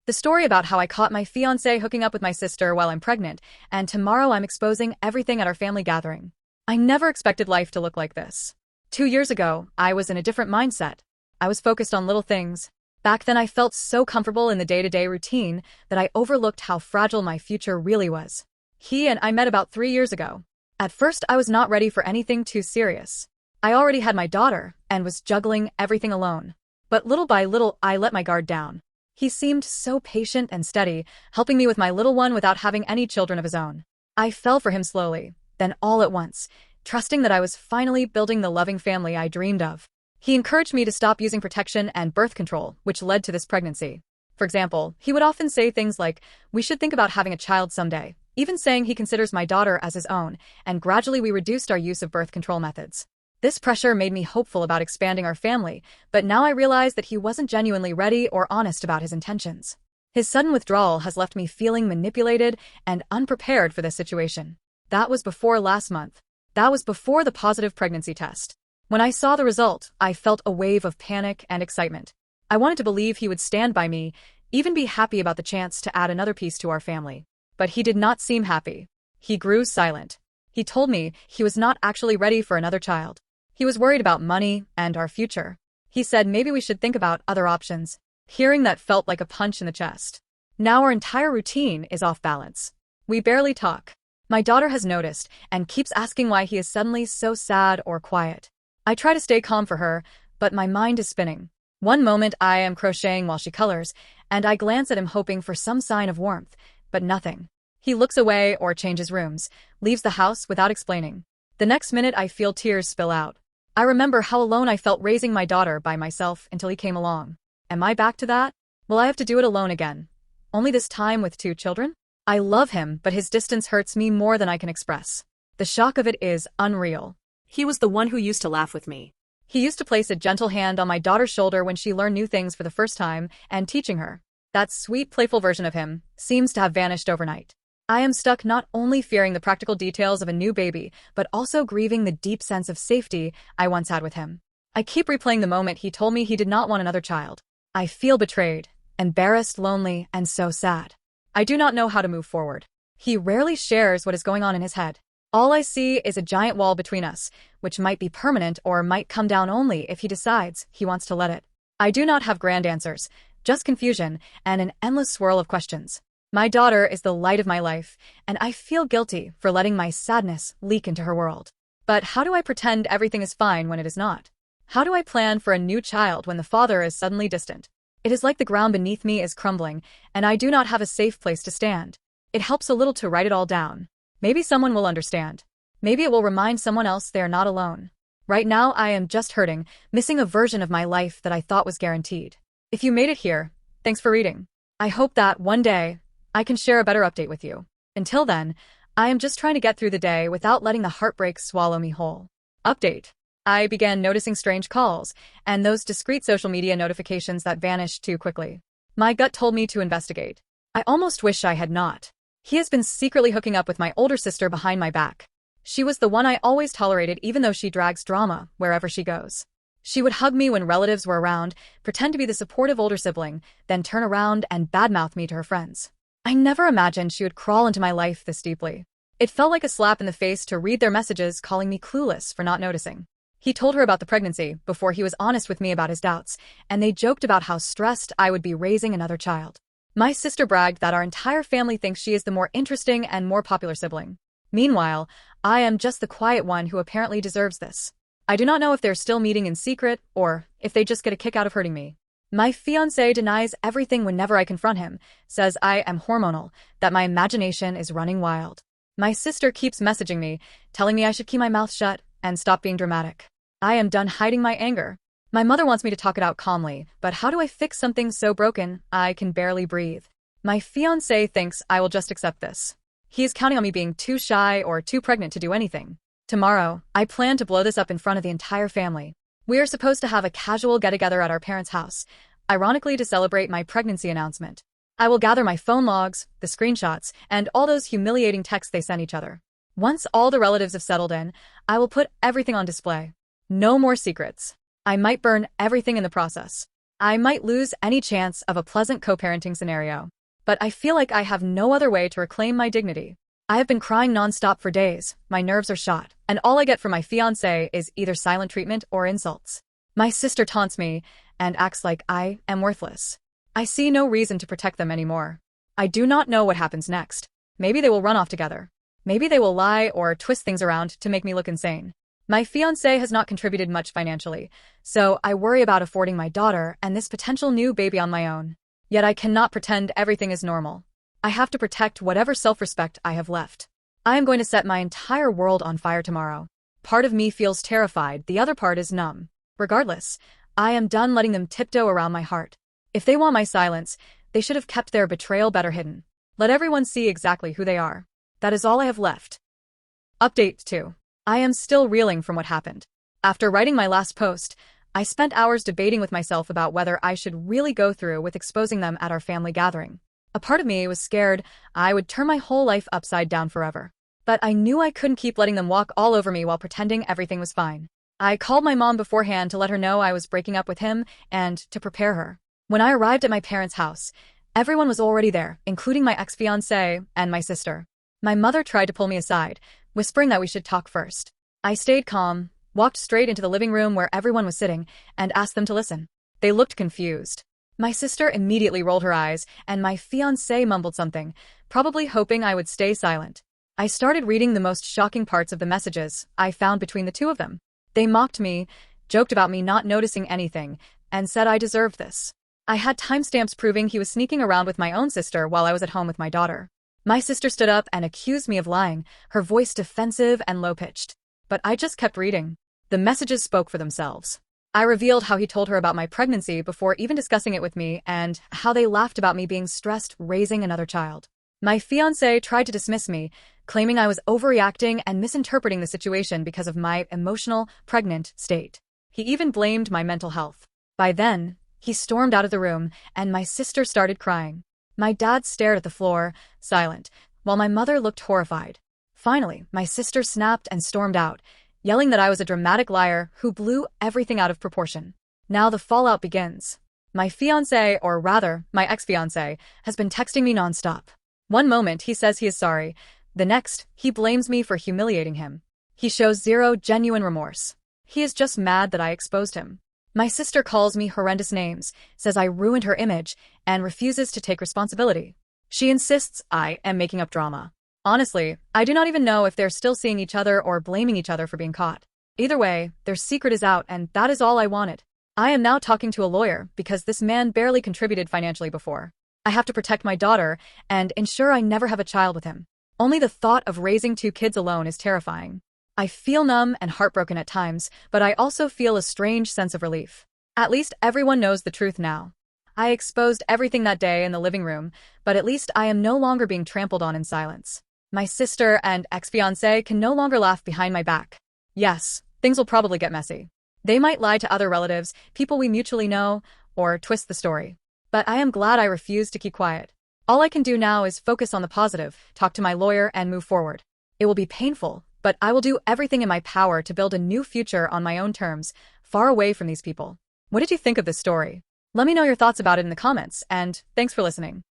The story about how I caught my fiancé hooking up with my sister while I'm pregnant, and tomorrow I'm exposing everything at our family gathering. I never expected life to look like this. 2 years ago, I was in a different mindset. I was focused on little things. Back then I felt so comfortable in the day-to-day routine that I overlooked how fragile my future really was. He and I met about 3 years ago. At first I was not ready for anything too serious. I already had my daughter and was juggling everything alone. But little by little I let my guard down. He seemed so patient and steady, helping me with my little one without having any children of his own. I fell for him slowly, then all at once, trusting that I was finally building the loving family I dreamed of. He encouraged me to stop using protection and birth control, which led to this pregnancy. For example, he would often say things like, "We should think about having a child someday," even saying he considers my daughter as his own, and gradually we reduced our use of birth control methods. This pressure made me hopeful about expanding our family, but now I realize that he wasn't genuinely ready or honest about his intentions. His sudden withdrawal has left me feeling manipulated and unprepared for this situation. That was before last month. That was before the positive pregnancy test. When I saw the result, I felt a wave of panic and excitement. I wanted to believe he would stand by me, even be happy about the chance to add another piece to our family. But he did not seem happy. He grew silent. He told me he was not actually ready for another child. He was worried about money and our future. He said maybe we should think about other options. Hearing that felt like a punch in the chest. Now our entire routine is off balance. We barely talk. My daughter has noticed and keeps asking why he is suddenly so sad or quiet. I try to stay calm for her, but my mind is spinning. One moment I am crocheting while she colors, and I glance at him hoping for some sign of warmth, but nothing. He looks away or changes rooms, leaves the house without explaining. The next minute I feel tears spill out. I remember how alone I felt raising my daughter by myself until he came along. Am I back to that? Will I have to do it alone again? Only this time with 2 children? I love him, but his distance hurts me more than I can express. The shock of it is unreal. He was the one who used to laugh with me. He used to place a gentle hand on my daughter's shoulder when she learned new things for the first time and teaching her. That sweet, playful version of him seems to have vanished overnight. I am stuck not only fearing the practical details of a new baby, but also grieving the deep sense of safety I once had with him. I keep replaying the moment he told me he did not want another child. I feel betrayed, embarrassed, lonely, and so sad. I do not know how to move forward. He rarely shares what is going on in his head. All I see is a giant wall between us, which might be permanent or might come down only if he decides he wants to let it. I do not have grand answers, just confusion and an endless swirl of questions. My daughter is the light of my life, and I feel guilty for letting my sadness leak into her world. But how do I pretend everything is fine when it is not? How do I plan for a new child when the father is suddenly distant? It is like the ground beneath me is crumbling, and I do not have a safe place to stand. It helps a little to write it all down. Maybe someone will understand. Maybe it will remind someone else they are not alone. Right now I am just hurting, missing a version of my life that I thought was guaranteed. If you made it here, thanks for reading. I hope that one day I can share a better update with you. Until then, I am just trying to get through the day without letting the heartbreak swallow me whole. Update. I began noticing strange calls and those discreet social media notifications that vanished too quickly. My gut told me to investigate. I almost wish I had not. He has been secretly hooking up with my older sister behind my back. She was the one I always tolerated even though she drags drama wherever she goes. She would hug me when relatives were around, pretend to be the supportive older sibling, then turn around and badmouth me to her friends. I never imagined she would crawl into my life this deeply. It felt like a slap in the face to read their messages calling me clueless for not noticing. He told her about the pregnancy before he was honest with me about his doubts, and they joked about how stressed I would be raising another child. My sister bragged that our entire family thinks she is the more interesting and more popular sibling. Meanwhile, I am just the quiet one who apparently deserves this. I do not know if they're still meeting in secret or if they just get a kick out of hurting me. My fiancé denies everything whenever I confront him, says I am hormonal, that my imagination is running wild. My sister keeps messaging me, telling me I should keep my mouth shut and stop being dramatic. I am done hiding my anger. My mother wants me to talk it out calmly, but how do I fix something so broken I can barely breathe? My fiancé thinks I will just accept this. He is counting on me being too shy or too pregnant to do anything. Tomorrow, I plan to blow this up in front of the entire family. We are supposed to have a casual get-together at our parents' house, ironically to celebrate my pregnancy announcement. I will gather my phone logs, the screenshots, and all those humiliating texts they sent each other. Once all the relatives have settled in, I will put everything on display. No more secrets. I might burn everything in the process. I might lose any chance of a pleasant co-parenting scenario. But I feel like I have no other way to reclaim my dignity. I have been crying nonstop for days, my nerves are shot, and all I get from my fiancé is either silent treatment or insults. My sister taunts me and acts like I am worthless. I see no reason to protect them anymore. I do not know what happens next. Maybe they will run off together. Maybe they will lie or twist things around to make me look insane. My fiancé has not contributed much financially, so I worry about affording my daughter and this potential new baby on my own. Yet I cannot pretend everything is normal. I have to protect whatever self-respect I have left. I am going to set my entire world on fire tomorrow. Part of me feels terrified, the other part is numb. Regardless, I am done letting them tiptoe around my heart. If they want my silence, they should have kept their betrayal better hidden. Let everyone see exactly who they are. That is all I have left. Update 2. I am still reeling from what happened. After writing my last post, I spent hours debating with myself about whether I should really go through with exposing them at our family gathering. A part of me was scared I would turn my whole life upside down forever. But I knew I couldn't keep letting them walk all over me while pretending everything was fine. I called my mom beforehand to let her know I was breaking up with him and to prepare her. When I arrived at my parents' house, everyone was already there, including my ex-fiancé and my sister. My mother tried to pull me aside, whispering that we should talk first. I stayed calm, walked straight into the living room where everyone was sitting, and asked them to listen. They looked confused. My sister immediately rolled her eyes, and my fiancé mumbled something, probably hoping I would stay silent. I started reading the most shocking parts of the messages I found between the two of them. They mocked me, joked about me not noticing anything, and said I deserved this. I had timestamps proving he was sneaking around with my own sister while I was at home with my daughter. My sister stood up and accused me of lying, her voice defensive and low-pitched. But I just kept reading. The messages spoke for themselves. I revealed how he told her about my pregnancy before even discussing it with me and how they laughed about me being stressed raising another child. My fiancé tried to dismiss me, claiming I was overreacting and misinterpreting the situation because of my emotional, pregnant state. He even blamed my mental health. By then, he stormed out of the room, and my sister started crying. My dad stared at the floor, silent, while my mother looked horrified. Finally, my sister snapped and stormed out, yelling that I was a dramatic liar who blew everything out of proportion. Now the fallout begins. My fiancé, or rather, my ex-fiancé, has been texting me nonstop. One moment he says he is sorry, the next, he blames me for humiliating him. He shows zero genuine remorse. He is just mad that I exposed him. My sister calls me horrendous names, says I ruined her image, and refuses to take responsibility. She insists I am making up drama. Honestly, I do not even know if they're still seeing each other or blaming each other for being caught. Either way, their secret is out, and that is all I wanted. I am now talking to a lawyer because this man barely contributed financially before. I have to protect my daughter and ensure I never have a child with him. Only the thought of raising 2 kids alone is terrifying. I feel numb and heartbroken at times, but I also feel a strange sense of relief. At least everyone knows the truth now. I exposed everything that day in the living room, but at least I am no longer being trampled on in silence. My sister and ex-fiancé can no longer laugh behind my back. Yes, things will probably get messy. They might lie to other relatives, people we mutually know, or twist the story. But I am glad I refused to keep quiet. All I can do now is focus on the positive, talk to my lawyer, and move forward. It will be painful, but I will do everything in my power to build a new future on my own terms, far away from these people. What did you think of this story? Let me know your thoughts about it in the comments, and thanks for listening.